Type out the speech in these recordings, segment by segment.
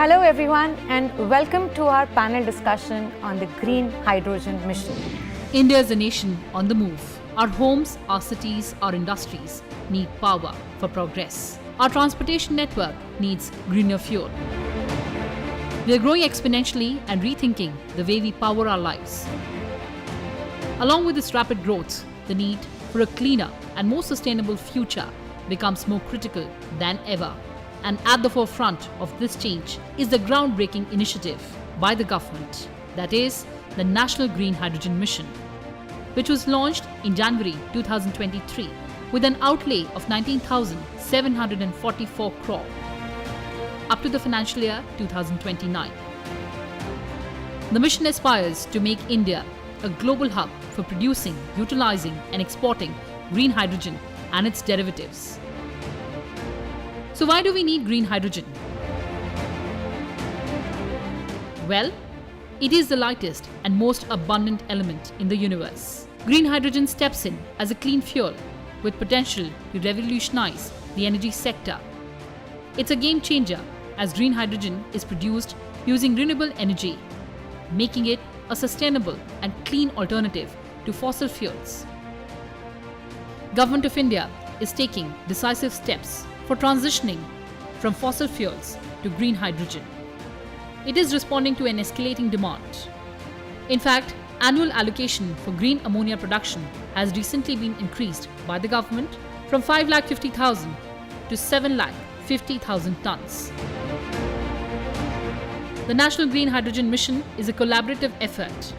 Hello everyone and welcome to our panel discussion on the green hydrogen mission. India is a nation on the move. Our homes, our cities, our industries need power for progress. Our transportation network needs greener fuel. We are growing exponentially and rethinking the way we power our lives. Along with this rapid growth, the need for a cleaner and more sustainable future becomes more critical than ever. And at the forefront of this change is the groundbreaking initiative by the government, that is, the National Green Hydrogen Mission, which was launched in January 2023 with an outlay of 19,744 crore up to the financial year 2029. The mission aspires to make India a global hub for producing, utilizing, and exporting green hydrogen and its derivatives. So why do we need green hydrogen? Well, it is the lightest and most abundant element in the universe. Green hydrogen steps in as a clean fuel with potential to revolutionize the energy sector. It's a game changer as green hydrogen is produced using renewable energy, making it a sustainable and clean alternative to fossil fuels. Government of India is taking decisive steps for transitioning from fossil fuels to green hydrogen. It is responding to an escalating demand. In fact, annual allocation for green ammonia production has recently been increased by the government from 550,000 to 750,000 tons. The National Green Hydrogen Mission is a collaborative effort.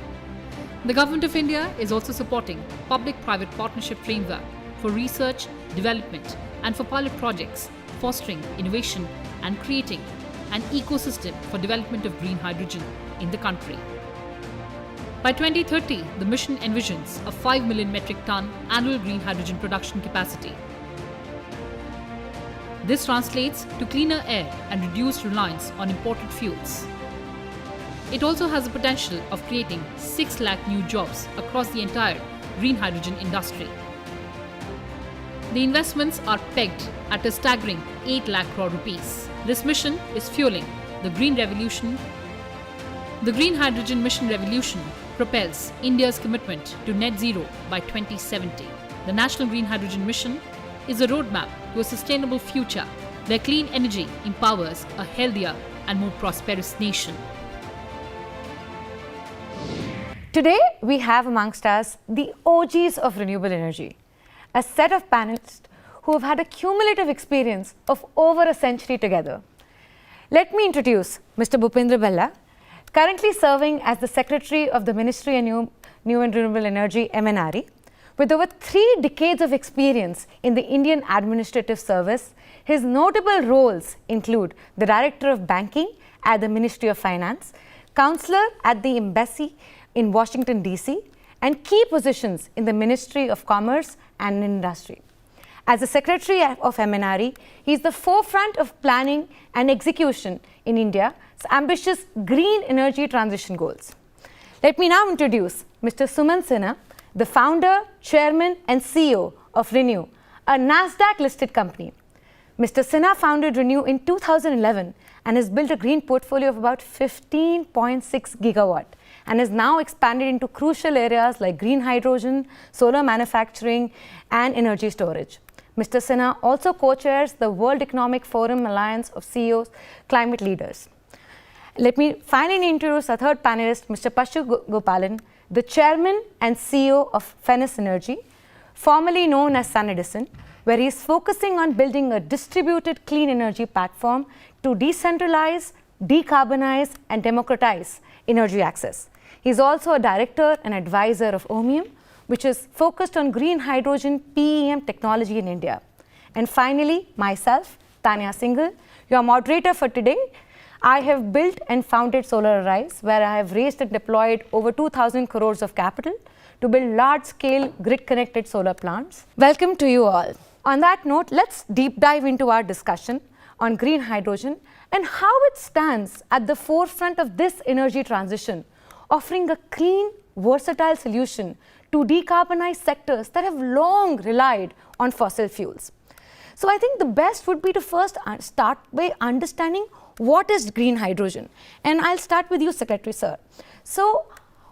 The Government of India is also supporting public-private partnership framework for research, development, and for pilot projects, fostering innovation and creating an ecosystem for development of green hydrogen in the country. By 2030, the mission envisions a 5 million metric ton annual green hydrogen production capacity. This translates to cleaner air and reduced reliance on imported fuels. It also has the potential of creating 6 lakh new jobs across the entire green hydrogen industry. The investments are pegged at a staggering 8 lakh crore rupees. This mission is fueling the green revolution. The Green Hydrogen Mission revolution propels India's commitment to net zero by 2070. The National Green Hydrogen Mission is a roadmap to a sustainable future where clean energy empowers a healthier and more prosperous nation. Today we have amongst us the OGs of renewable energy, a set of panelists who have had a cumulative experience of over a century together. Let me introduce Mr. Bhupendra Bhalla, currently serving as the Secretary of the Ministry of New and Renewable Energy, MNRE. With over 3 decades of experience in the Indian Administrative Service, his notable roles include the Director of Banking at the Ministry of Finance, Counselor at the Embassy in Washington, D.C., and key positions in the Ministry of Commerce and Industry. As the Secretary of MNRE, he is the forefront of planning and execution in India's ambitious green energy transition goals. Let me now introduce Mr. Suman Sinha, the founder, chairman, and CEO of Renew, a NASDAQ-listed company. Mr. Sinha founded Renew in 2011 and has built a green portfolio of about 15.6 gigawatt and has now expanded into crucial areas like green hydrogen, solar manufacturing, and energy storage. Mr. Sinha also co-chairs the World Economic Forum Alliance of CEOs Climate Leaders. Let me finally introduce our third panelist, Mr. Pashu Gopalan, the chairman and CEO of Fennis Energy, formerly known as Sun Edison, where he is focusing on building a distributed clean energy platform to decentralize, decarbonize, and democratize energy access. He is also a director and advisor of Ohmium, which is focused on green hydrogen PEM technology in India. And finally, myself, Tanya Singhal, your moderator for today. I have built and founded Solar Arise, where I have raised and deployed over 2,000 crores of capital to build large-scale grid-connected solar plants. Welcome to you all. On that note, let's deep dive into our discussion on green hydrogen and how it stands at the forefront of this energy transition, offering a clean, versatile solution to decarbonize sectors that have long relied on fossil fuels. So I think the best would be to first start by understanding what is green hydrogen? And I'll start with you, Secretary Sir. So,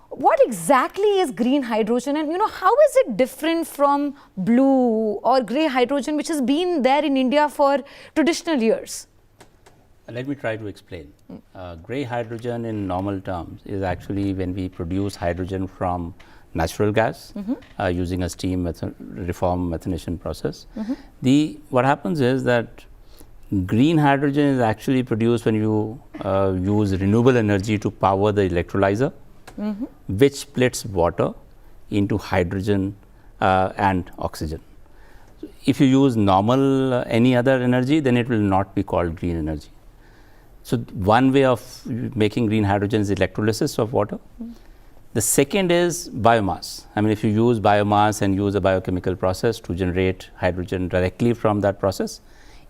what exactly is green hydrogen, and how is it different from blue or grey hydrogen, which has been there in India for traditional years? Let me try to explain. Grey hydrogen in normal terms is actually when we produce hydrogen from natural gas using a steam reform methanation process. What happens is that green hydrogen is actually produced when you use renewable energy to power the electrolyzer, which splits water into hydrogen and oxygen. If you use normal any other energy, then it will not be called green energy. So, one way of making green hydrogen is electrolysis of water. The second is biomass. I mean, if you use biomass and use a biochemical process to generate hydrogen directly from that process,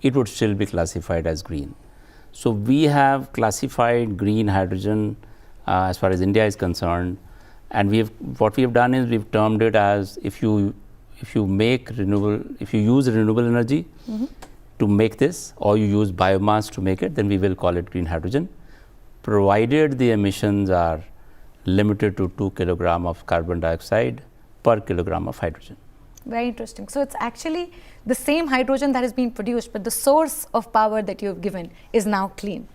it would still be classified as green. So, we have classified green hydrogen as far as India is concerned, and what we have done is we've termed it as if you use renewable energy to make this, or you use biomass to make it, then we will call it green hydrogen, provided the emissions are limited to 2 kg of carbon dioxide per kilogram of hydrogen. Very interesting. So, it's actually the same hydrogen that is being produced, but the source of power that you have given is now clean.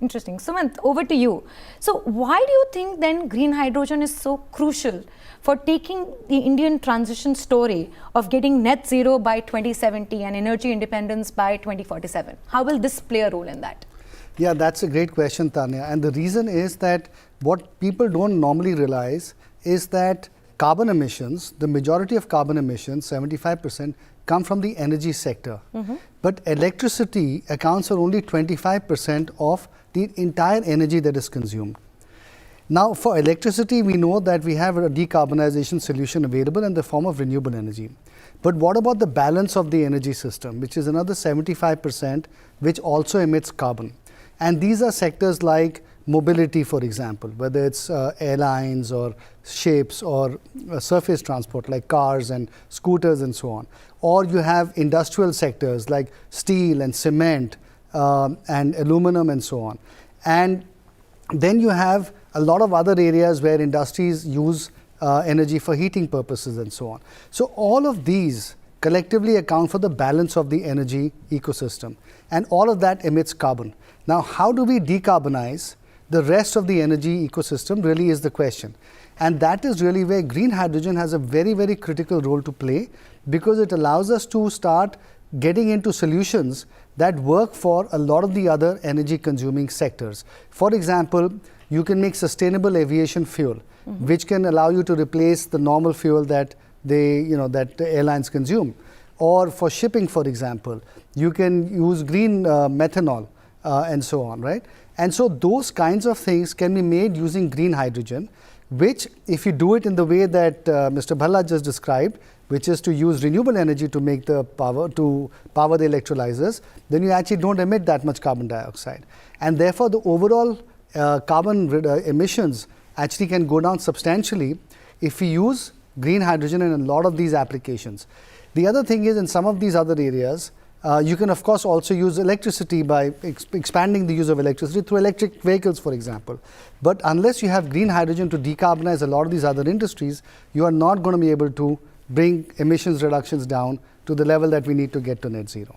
Interesting. Sumant, over to you. So, why do you think then green hydrogen is so crucial for taking the Indian transition story of getting net zero by 2070 and energy independence by 2047? How will this play a role in that? Yeah, that's a great question, Tanya. And the reason is that what people don't normally realize is that carbon emissions, the majority of carbon emissions, 75%, come from the energy sector. But electricity accounts for only 25% of the entire energy that is consumed. Now, for electricity, we know that we have a decarbonization solution available in the form of renewable energy. But what about the balance of the energy system, which is another 75%, which also emits carbon? And these are sectors like mobility, for example, whether it's airlines or ships or surface transport like cars and scooters and so on. Or you have industrial sectors like steel and cement and aluminum and so on. And then you have a lot of other areas where industries use energy for heating purposes and so on. So all of these collectively account for the balance of the energy ecosystem, and all of that emits carbon. Now, how do we decarbonize the rest of the energy ecosystem really is the question. And that is really where green hydrogen has a very, very critical role to play, because it allows us to start getting into solutions that work for a lot of the other energy consuming sectors. For example, you can make sustainable aviation fuel, which can allow you to replace the normal fuel that that the airlines consume. Or for shipping, for example, you can use green methanol and so on, right? And so those kinds of things can be made using green hydrogen, which if you do it in the way that Mr. Bhalla just described, which is to use renewable energy to make the power, to power the electrolyzers, then you actually don't emit that much carbon dioxide. And therefore, the overall carbon emissions actually can go down substantially if we use green hydrogen in a lot of these applications. The other thing is, in some of these other areas, you can of course also use electricity by expanding the use of electricity through electric vehicles, for example. But unless you have green hydrogen to decarbonize a lot of these other industries, you are not going to be able to bring emissions reductions down to the level that we need to get to net zero.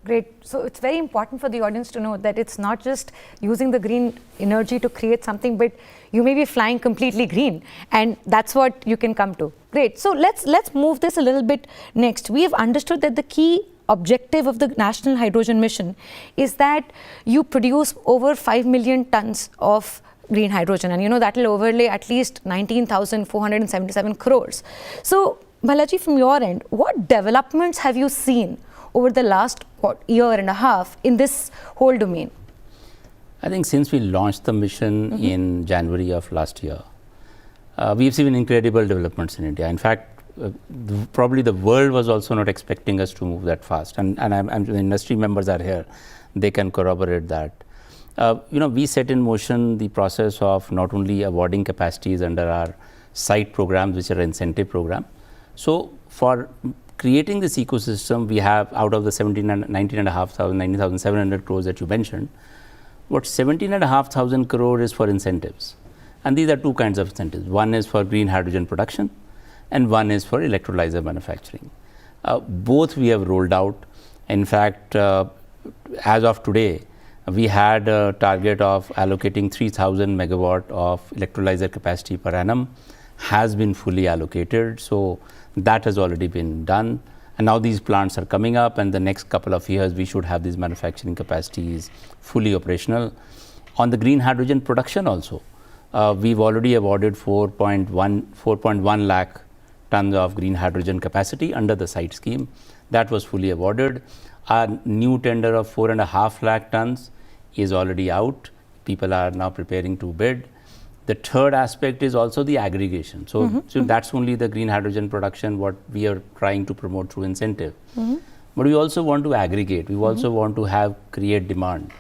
Great. So it's very important for the audience to know that it's not just using the green energy to create something, but you may be flying completely green, and that's what you can come to. Great. So let's move this a little bit next. We have understood that the key objective of the National Hydrogen Mission is that you produce over 5 million tons of green hydrogen, and that will overlay at least 19,477 crores. So Bhalaji, from your end, what developments have you seen over the last year and a half in this whole domain? I think since we launched the mission in January of last year, we've seen incredible developments in India. In fact, probably the world was also not expecting us to move that fast. And the industry members are here, they can corroborate that. We set in motion the process of not only awarding capacities under our site programs, which are incentive program. So for creating this ecosystem, we have, out of the 19,700 crores that you mentioned, What 17,500 crore is for incentives. And these are two kinds of incentives. One is for green hydrogen production and one is for electrolyzer manufacturing. Both we have rolled out. In fact, as of today, we had a target of allocating 3,000 megawatt of electrolyzer capacity per annum, has been fully allocated. So that has already been done. And now these plants are coming up, and the next couple of years we should have these manufacturing capacities fully operational. On the green hydrogen production also, we've already awarded 4.1 lakh tons of green hydrogen capacity under the site scheme. That was fully awarded. Our new tender of 4.5 lakh tons is already out. People are now preparing to bid. The third aspect is also the aggregation. So, so that's only the green hydrogen production, what we are trying to promote through incentive. But we also want to aggregate. We also want to create demand.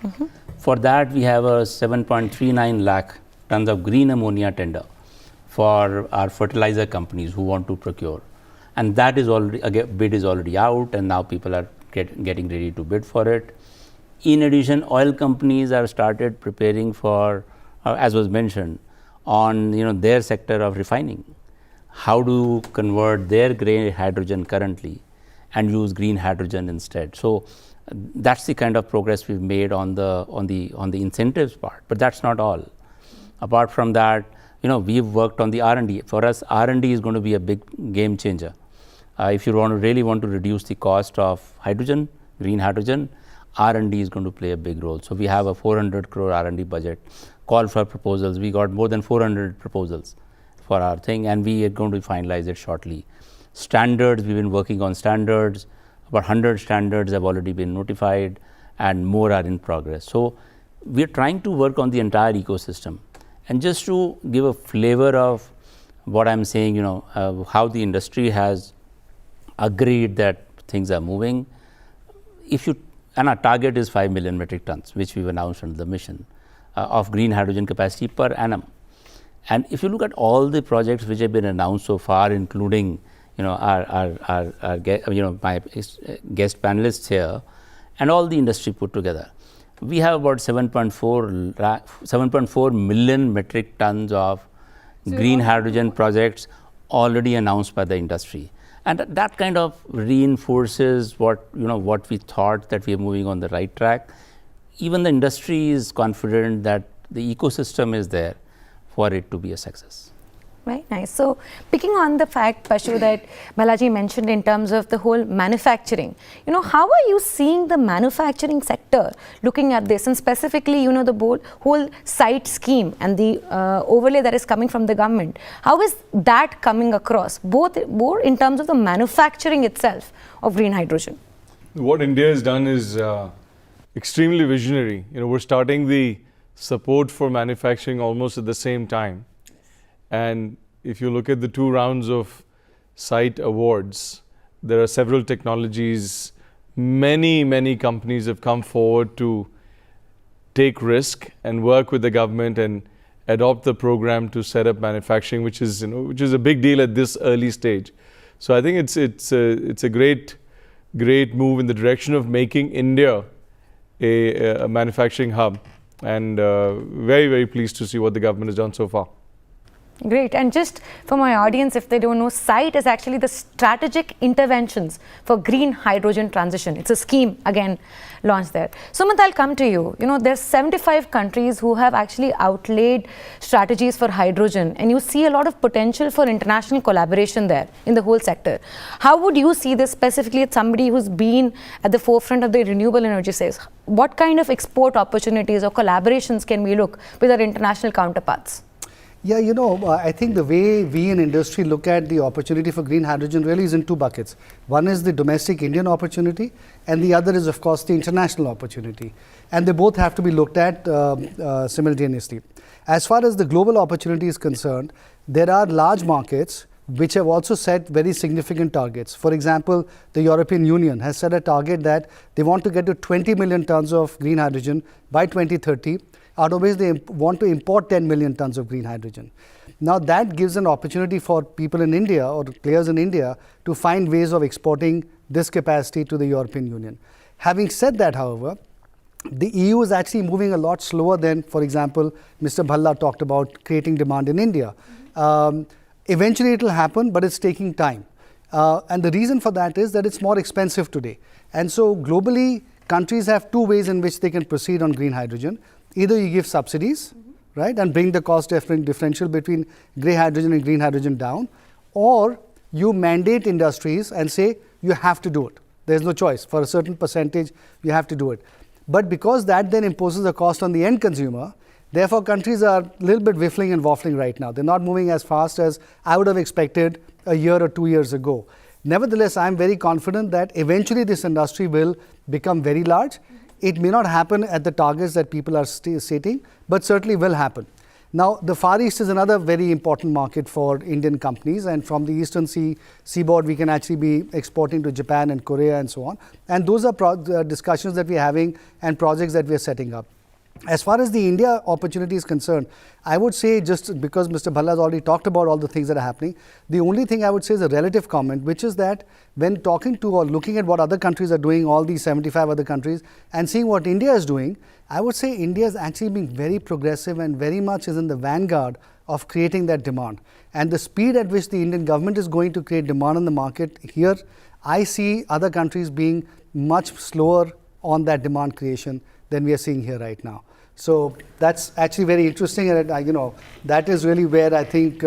For that, we have a 7.39 lakh tons of green ammonia tender for our fertilizer companies who want to procure. And that is already, again, bid is already out, and now people are getting ready to bid for it. In addition, oil companies have started preparing for, as was mentioned, on their sector of refining, how to convert their gray hydrogen currently and use green hydrogen instead. So that's the kind of progress we've made on the incentives part. But that's not all. Apart from that, we've worked on the R&D. For us, R&D is going to be a big game changer. If you really want to reduce the cost of hydrogen, green hydrogen, R&D is going to play a big role. So we have a 400 crore R&D budget, call for proposals. We got more than 400 proposals for our thing, and we are going to finalize it shortly. Standards, we've been working on standards. About 100 standards have already been notified, and more are in progress. So we are trying to work on the entire ecosystem. And just to give a flavor of what I'm saying, how the industry has agreed that things are moving. And our target is 5 million metric tons, which we've announced under the mission, of green hydrogen capacity per annum. And if you look at all the projects which have been announced so far, including my guest panelists here, and all the industry put together, we have about 7.4 million metric tons of green hydrogen projects already announced by the industry. And that kind of reinforces what we thought, that we are moving on the right track. Even the industry is confident that the ecosystem is there for it to be a success. Very nice. So picking on the fact, Pashu, that Balaji mentioned in terms of the whole manufacturing, how are you seeing the manufacturing sector looking at this, and specifically, the whole site scheme and the overlay that is coming from the government? How is that coming across, both in terms of the manufacturing itself of green hydrogen? What India has done is extremely visionary. We're starting the support for manufacturing almost at the same time. And if you look at the 2 rounds of site awards, there are several technologies. Many companies have come forward to take risk and work with the government and adopt the program to set up manufacturing, which is a big deal at this early stage. So I think it's a great move in the direction of making India a manufacturing hub, and very pleased to see what the government has done so far. Great. And just for my audience, if they don't know, SITE is actually the Strategic Interventions for Green Hydrogen Transition. It's a scheme, again, launched there. Sumant, I'll come to you. There's 75 countries who have actually outlaid strategies for hydrogen, and you see a lot of potential for international collaboration there in the whole sector. How would you see this specifically as somebody who's been at the forefront of the renewable energy space? What kind of export opportunities or collaborations can we look with our international counterparts? Yeah, I think the way we in industry look at the opportunity for green hydrogen really is in 2 buckets. One is the domestic Indian opportunity, and the other is, of course, the international opportunity. And they both have to be looked at simultaneously. As far as the global opportunity is concerned, there are large markets which have also set very significant targets. For example, the European Union has set a target that they want to get to 20 million tons of green hydrogen by 2030. Out of which they want to import 10 million tons of green hydrogen. Now that gives an opportunity for people in India or players in India to find ways of exporting this capacity to the European Union. Having said that, however, The EU is actually moving a lot slower than, for example, Mr. Bhalla talked about creating demand in India. Eventually it will happen, but it's taking time. And the reason for that is that it's more expensive today. And so globally, countries have two ways in which they can proceed on green hydrogen. Either you give subsidies, right, and bring the cost differential between grey hydrogen and green hydrogen down, or you mandate industries and say you have to do it. There's no choice. For a certain percentage, you have to do it. But because that then imposes a cost on the end consumer, therefore countries are a little bit whiffling and waffling right now. They're not moving as fast as I would have expected a year or 2 years ago. Nevertheless, I'm very confident that eventually this industry will become very large. It may not happen at the targets that people are stating, but certainly will happen. Now, the Far East is another very important market for Indian companies, and from the eastern seaboard, we can actually be exporting to Japan and Korea and so on. And those are discussions that we're having and projects that we're setting up. As far as the India opportunity is concerned, I would say, just because Mr. Bhalla has already talked about all the things that are happening, the only thing I would say is a relative comment, which is that when talking to or looking at what other countries are doing, all these 75 other countries, and seeing what India is doing, I would say India is actually being very progressive and very much is in the vanguard of creating that demand. And the speed at which the Indian government is going to create demand in the market here, I see other countries being much slower on that demand creation than we are seeing here right now. So that's actually very interesting, and that is really where I think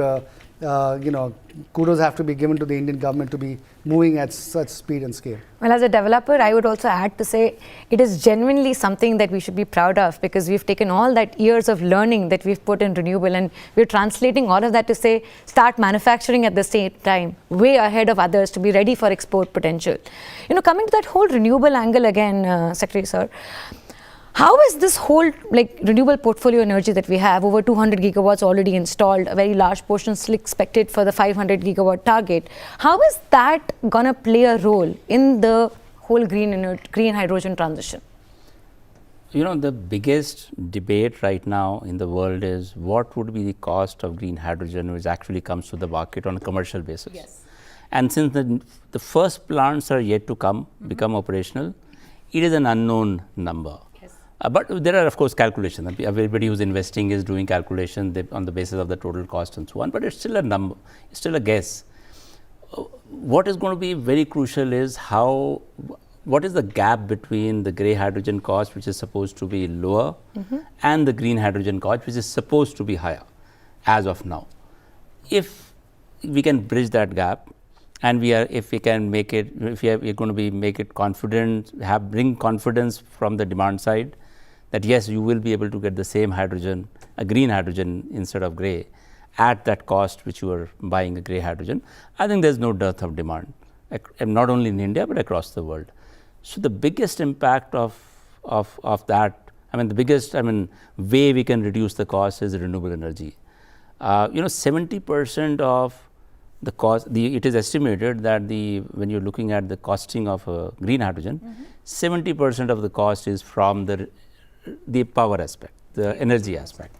kudos have to be given to the Indian government to be moving at such speed and scale. Well, as a developer, I would also add to say it is genuinely something that we should be proud of, because we've taken all that years of learning that we've put in renewable, and we're translating all of that to say start manufacturing at the same time, way ahead of others, to be ready for export potential. Coming to that whole renewable angle again, Secretary Sir, how is this whole renewable portfolio energy that we have, over 200 gigawatts already installed, a very large portion still expected for the 500 gigawatt target, how is that going to play a role in the whole green hydrogen transition? The biggest debate right now in the world is what would be the cost of green hydrogen which actually comes to the market on a commercial basis. Yes. And since the first plants are yet to become operational, it is an unknown number. But there are, of course, calculations. Everybody who's investing is doing calculations on the basis of the total cost and so on, but it's still a number, it's still a guess. What is going to be very crucial is what is the gap between the grey hydrogen cost, which is supposed to be lower, and the green hydrogen cost, which is supposed to be higher as of now. If we can bridge that gap, and if we can make it, we're going to make it confident, bring confidence from the demand side, that yes, you will be able to get the same hydrogen, a green hydrogen instead of grey, at that cost which you are buying a grey hydrogen. I think there's no dearth of demand, not only in India but across the world. So the biggest impact of that, the biggest way we can reduce the cost is renewable energy. 70% of the cost, it is estimated that when you're looking at the costing of green hydrogen, 70% of the cost is from the power aspect, the energy aspect.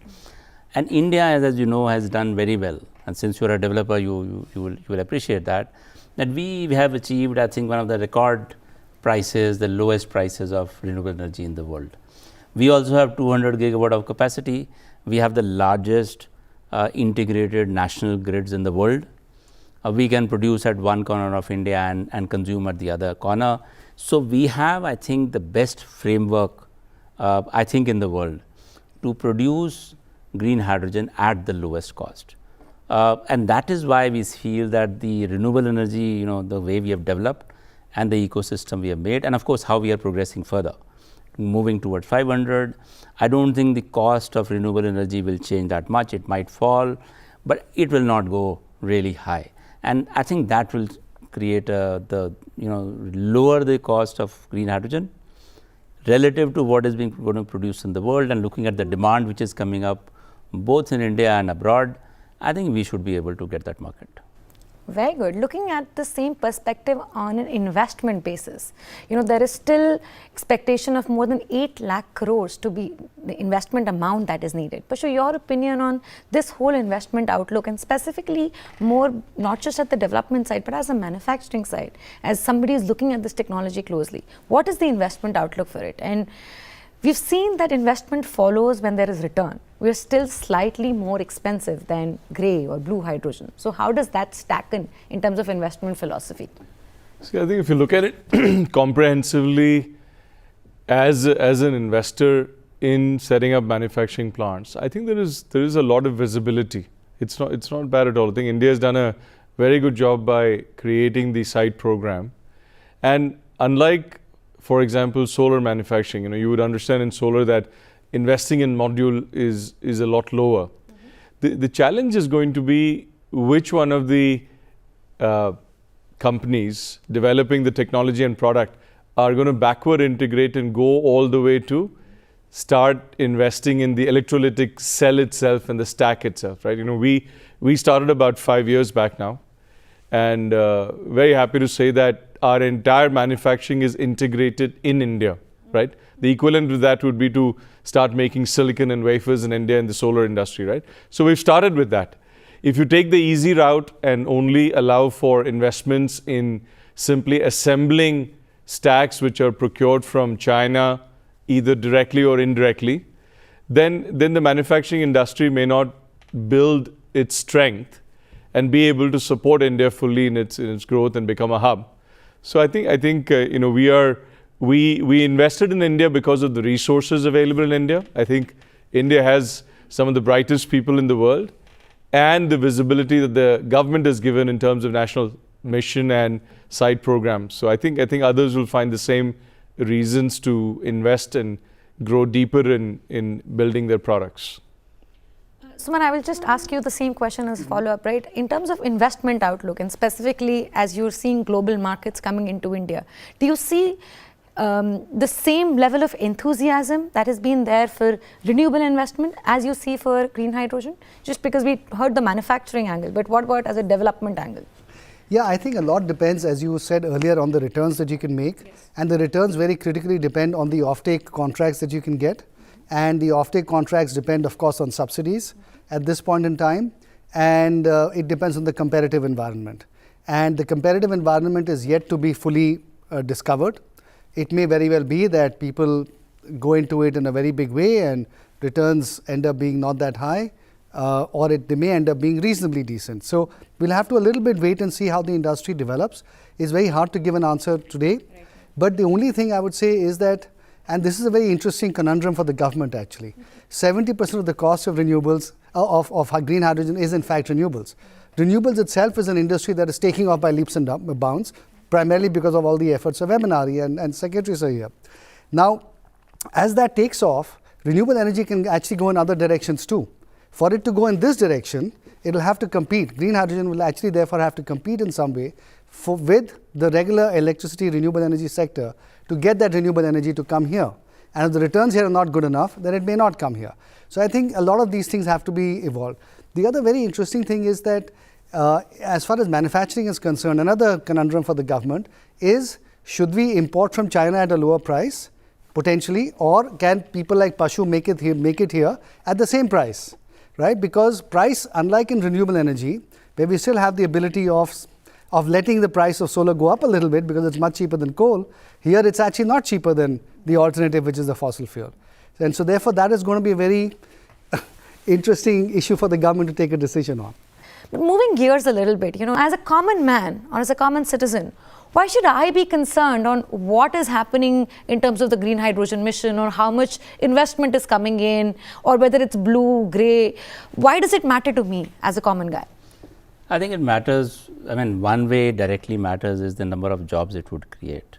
And India, as you know, has done very well. And since you are a developer, you will appreciate that we have achieved, I think, one of the record prices, the lowest prices of renewable energy in the world. We also have 200 gigawatt of capacity. We have the largest integrated national grids in the world. We can produce at one corner of India and consume at the other corner. So we have, I think, the best framework in the world to produce green hydrogen at the lowest cost. And that is why we feel that the renewable energy, the way we have developed and the ecosystem we have made, and of course how we are progressing further, moving towards 500. I don't think the cost of renewable energy will change that much. It might fall, but it will not go really high. And I think that will create lower the cost of green hydrogen relative to what is going to produce in the world, and looking at the demand which is coming up both in India and abroad, I think we should be able to get that market. Very good. Looking at the same perspective on an investment basis, there is still expectation of more than 8 lakh crores to be the investment amount that is needed. But your opinion on this whole investment outlook, and specifically more not just at the development side, but as a manufacturing side, as somebody is looking at this technology closely, what is the investment outlook for it? And we've seen that investment follows when there is return. We're still slightly more expensive than grey or blue hydrogen. So how does that stack in terms of investment philosophy? See, I think if you look at it comprehensively as an investor in setting up manufacturing plants, I think there is a lot of visibility. It's not bad at all. I think India has done a very good job by creating the site program. And unlike, for example, solar manufacturing, you would understand in solar that investing in module is a lot lower. The challenge is going to be which one of the companies developing the technology and product are going to backward integrate and go all the way to start investing in the electrolytic cell itself and the stack itself, right? We started about 5 years back now, and very happy to say that our entire manufacturing is integrated in India, right? The equivalent to that would be to start making silicon and wafers in India in the solar industry, right? So we've started with that. If you take the easy route and only allow for investments in simply assembling stacks which are procured from China, either directly or indirectly, then the manufacturing industry may not build its strength and be able to support India fully in its growth and become a hub. So I think we invested in India because of the resources available in India. I think India has some of the brightest people in the world, and the visibility that the government has given in terms of national mission and site programs. So I think others will find the same reasons to invest and grow deeper in building their products. Suman, I will just ask you the same question as a follow-up, right? In terms of investment outlook, and specifically as you're seeing global markets coming into India, do you see the same level of enthusiasm that has been there for renewable investment as you see for green hydrogen? Just because we heard the manufacturing angle, but what about as a development angle? Yeah, I think a lot depends, as you said earlier, on the returns that you can make. Yes. And the returns very critically depend on the offtake contracts that you can get. And the offtake contracts depend, of course, on subsidies at this point in time. And it depends on the competitive environment. And the competitive environment is yet to be fully discovered. It may very well be that people go into it in a very big way and returns end up being not that high, or they may end up being reasonably decent. So we'll have to a little bit wait and see how the industry develops. It's very hard to give an answer today. Right. But the only thing I would say is that, and this is a very interesting conundrum for the government actually, 70% of the cost of renewables, of green hydrogen is in fact renewables. Renewables itself is an industry that is taking off by leaps and bounds, primarily because of all the efforts of MNRE and secretaries are here. Now, as that takes off, renewable energy can actually go in other directions too. For it to go in this direction, it will have to compete. Green hydrogen will actually therefore have to compete in some way with the regular electricity renewable energy sector to get that renewable energy to come here. And if the returns here are not good enough, then it may not come here. So I think a lot of these things have to be evolved. The other very interesting thing is that as far as manufacturing is concerned, another conundrum for the government is, should we import from China at a lower price, potentially, or can people like Pashu make it here at the same price, right? Because price, unlike in renewable energy, where we still have the ability of letting the price of solar go up a little bit because it's much cheaper than coal, here it's actually not cheaper than the alternative, which is the fossil fuel. And so therefore that is going to be a very interesting issue for the government to take a decision on. But moving gears a little bit, as a common man or as a common citizen, why should I be concerned on what is happening in terms of the green hydrogen mission, or how much investment is coming in, or whether it's blue, grey? Why does it matter to me as a common guy? I think it matters. I mean, one way it directly matters is the number of jobs it would create.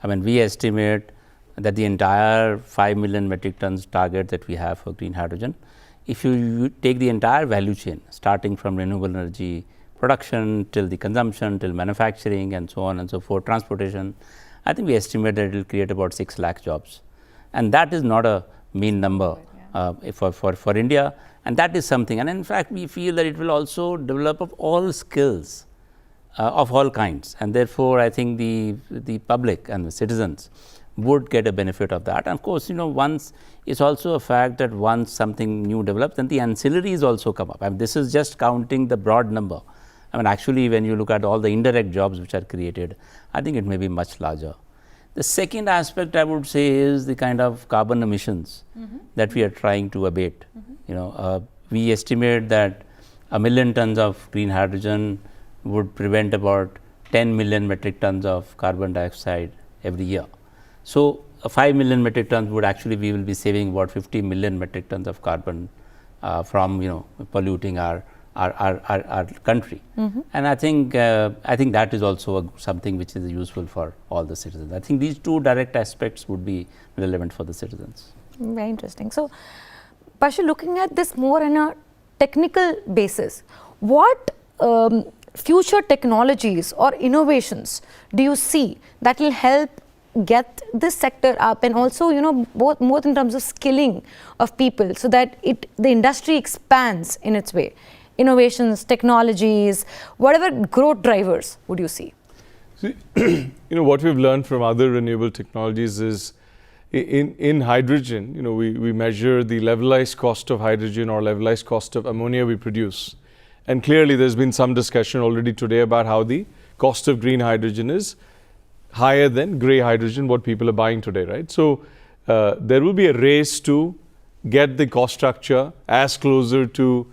I mean, we estimate that the entire 5 million metric tons target that we have for green hydrogen, if you take the entire value chain, starting from renewable energy production till the consumption, till manufacturing and so on and so forth, transportation, I think we estimate that it will create about 6 lakh jobs. And that is not a mean number for India, and that is something. And in fact, we feel that it will also develop of all skills of all kinds, and therefore I think the public and the citizens would get a benefit of that. And of course, once it's also a fact that once something new develops, then the ancillaries also come up. I mean, this is just counting the broad number. I mean, actually, when you look at all the indirect jobs which are created, I think it may be much larger. The second aspect I would say is the kind of carbon emissions that we are trying to abate. We estimate that 1 million tons of green hydrogen would prevent about 10 million metric tons of carbon dioxide every year. So, 5 million metric tons would actually, we will be saving about 50 million metric tons of carbon from polluting our country. And I think that is also something which is useful for all the citizens. I think these two direct aspects would be relevant for the citizens. Very interesting. So, Pashu, looking at this more on a technical basis, what future technologies or innovations do you see that will help get this sector up, and also both in terms of skilling of people, so that the industry expands in its way? Innovations, technologies, whatever growth drivers would you see? See, what we've learned from other renewable technologies is in hydrogen, we measure the levelized cost of hydrogen or levelized cost of ammonia we produce. And clearly there's been some discussion already today about how the cost of green hydrogen is higher than grey hydrogen, what people are buying today, right? So there will be a race to get the cost structure as closer to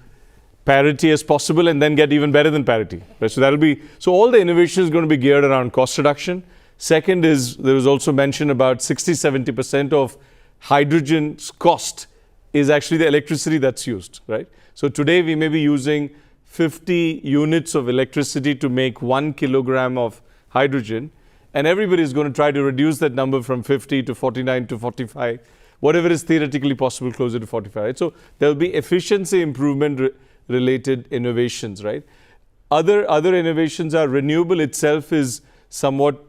parity as possible, and then get even better than parity, right? So all the innovation is going to be geared around cost reduction. Second is, there was also mention about 60-70% of hydrogen's cost is actually the electricity that's used, right? So today we may be using 50 units of electricity to make 1 kilogram of hydrogen, and everybody is going to try to reduce that number from 50 to 49 to 45, whatever is theoretically possible, closer to 45, right? So there will be efficiency improvement related innovations, right? Other innovations are renewable itself is somewhat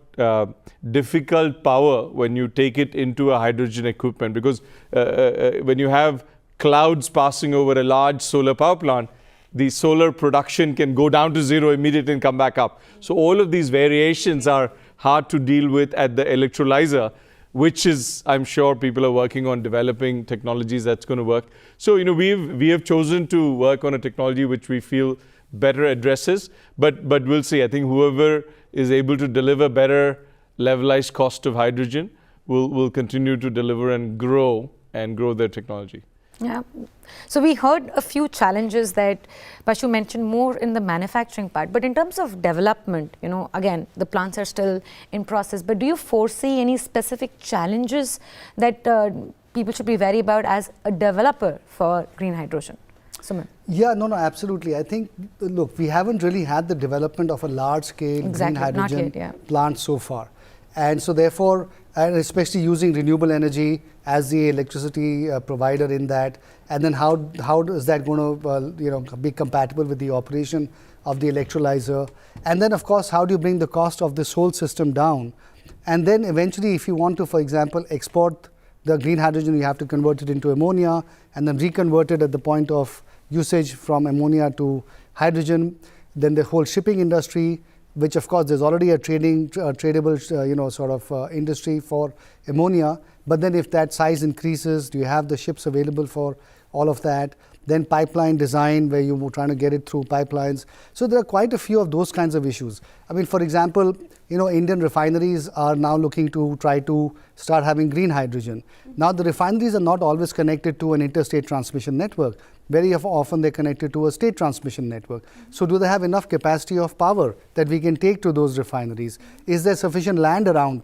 difficult power when you take it into a hydrogen equipment, because when you have clouds passing over a large solar power plant, the solar production can go down to zero immediately and come back up. So all of these variations are hard to deal with at the electrolyzer, which is, I'm sure people are working on developing technologies that's going to work. So, we have chosen to work on a technology which we feel better addresses, but we'll see. I think whoever is able to deliver better levelized cost of hydrogen will continue to deliver and grow their technology. Yeah. So we heard a few challenges that Pashu mentioned more in the manufacturing part, but in terms of development, again, the plants are still in process, but do you foresee any specific challenges that people should be wary about as a developer for green hydrogen? Suman? Yeah, no, absolutely. I think, look, we haven't really had the development of a large-scale green hydrogen plant so far. And so therefore, and especially using renewable energy as the electricity provider in that, and then how is that going to be compatible with the operation of the electrolyzer, and then of course how do you bring the cost of this whole system down, and then eventually if you want to, for example, export the green hydrogen, you have to convert it into ammonia and then reconvert it at the point of usage from ammonia to hydrogen. Then the whole shipping industry, which of course there's already a tradable industry for ammonia, but then if that size increases, do you have the ships available for all of that? Then pipeline design, where you're trying to get it through pipelines. So there are quite a few of those kinds of issues. I mean, for example, Indian refineries are now looking to try to start having green hydrogen. Now the refineries are not always connected to an interstate transmission network. Very often they're connected to a state transmission network. So do they have enough capacity of power that we can take to those refineries? Is there sufficient land around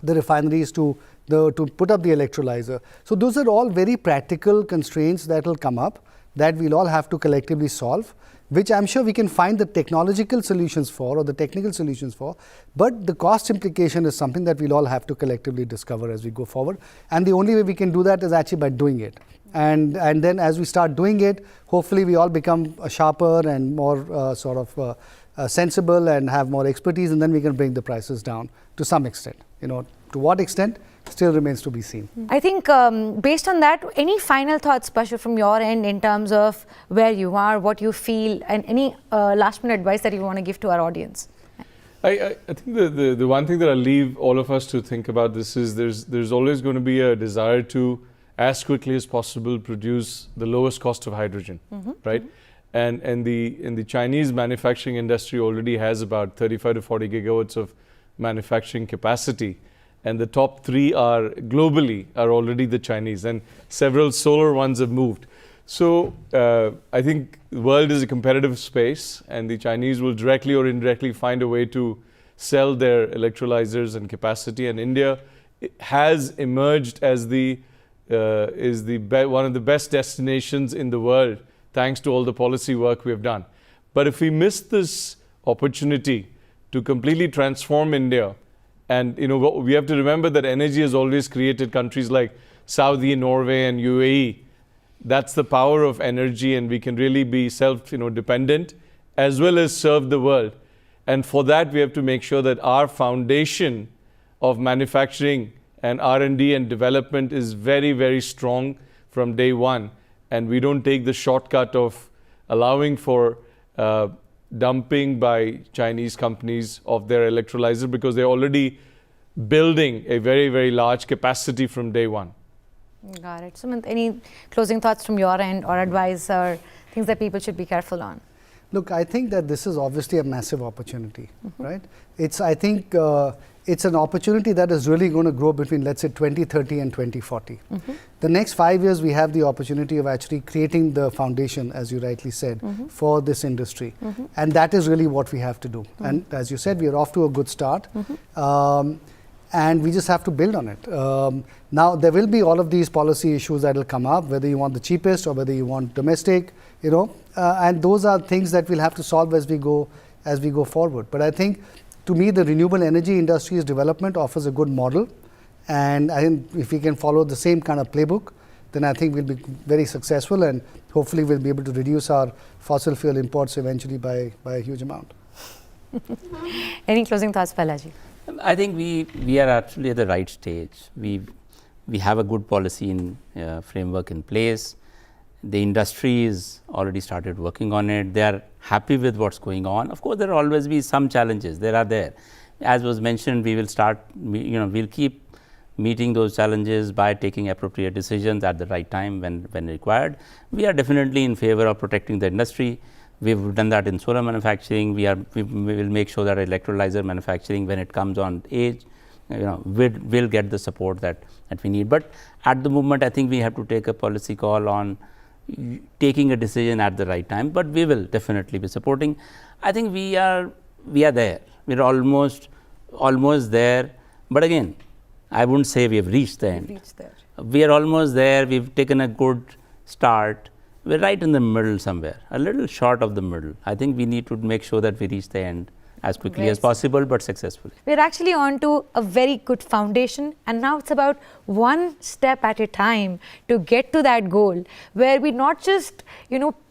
the refineries to put up the electrolyzer? So those are all very practical constraints that will come up that we'll all have to collectively solve, which I'm sure we can find the technological solutions for or the technical solutions for, but the cost implication is something that we'll all have to collectively discover as we go forward. And the only way we can do that is actually by doing it. And then as we start doing it, hopefully we all become sharper and more sensible and have more expertise, and then we can bring the prices down to some extent. To what extent still remains to be seen. I think based on that, any final thoughts, Pashu, from your end in terms of where you are, what you feel, and any last minute advice that you want to give to our audience? I think the one thing that I'll leave all of us to think about this is there's always going to be a desire to, as quickly as possible, produce the lowest cost of hydrogen, right? And the Chinese manufacturing industry already has about 35 to 40 gigawatts of manufacturing capacity. and the top 3 are globally are already the Chinese, and several solar ones have moved. So I think the world is a competitive space, and the Chinese will directly or indirectly find a way to sell their electrolyzers and capacity, and India has emerged as one of the best destinations in the world thanks to all the policy work we have done. But if we miss this opportunity to completely transform India, and we have to remember that energy has always created countries like Saudi, Norway and UAE. That's the power of energy, and we can really be self-dependent as well as serve the world. And for that, we have to make sure that our foundation of manufacturing and R&D and development is very, very strong from day one. And we don't take the shortcut of allowing for dumping by Chinese companies of their electrolyzer, because they're already building a very, very large capacity from day one. Got it. Sumant, any closing thoughts from your end or advice or things that people should be careful on? Look, I think that this is obviously a massive opportunity, right? I think it's an opportunity that is really going to grow between, let's say, 2030 and 2040. The next 5 years, we have the opportunity of actually creating the foundation, as you rightly said, for this industry. And that is really what we have to do. And as you said, we are off to a good start. And we just have to build on it. Now, there will be all of these policy issues that will come up, whether you want the cheapest or whether you want domestic, and those are things that we'll have to solve as we go forward. But I think, to me, the renewable energy industry's development offers a good model. And I think if we can follow the same kind of playbook, then I think we'll be very successful, and hopefully we'll be able to reduce our fossil fuel imports eventually by a huge amount. Any closing thoughts, Balaji? I think we are actually at the right stage. We have a good policy framework in place. The industry is already started working on it. They are happy with what's going on. Of course, there will always be some challenges. There. As was mentioned, we will we'll keep meeting those challenges by taking appropriate decisions at the right time when required. We are definitely in favor of protecting the industry. We've done that in solar manufacturing. We will make sure that electrolyzer manufacturing, when it comes on age, will get the support that we need. But at the moment, I think we have to take a policy call on taking a decision at the right time. But we will definitely be supporting. I think we are there. We're almost there. But again, I wouldn't say we have reached the end. We are almost there. We've taken a good start. We're right in the middle somewhere, a little short of the middle. I think we need to make sure that we reach the end as quickly as possible, but successfully. We're actually on to a very good foundation, and now it's about one step at a time to get to that goal, where we not just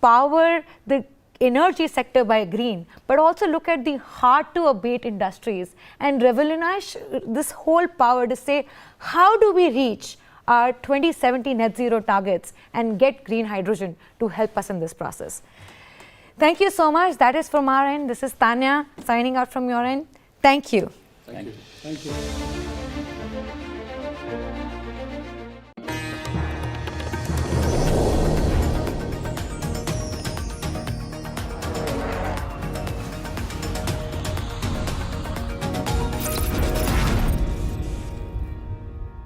power the energy sector by green, but also look at the hard to abate industries and revolutionize this whole power to say, how do we reach our 2070 net zero targets and get green hydrogen to help us in this process. Thank you so much. That is from our end. This is Tanya signing out from your end. Thank you. Thank you. Thank you.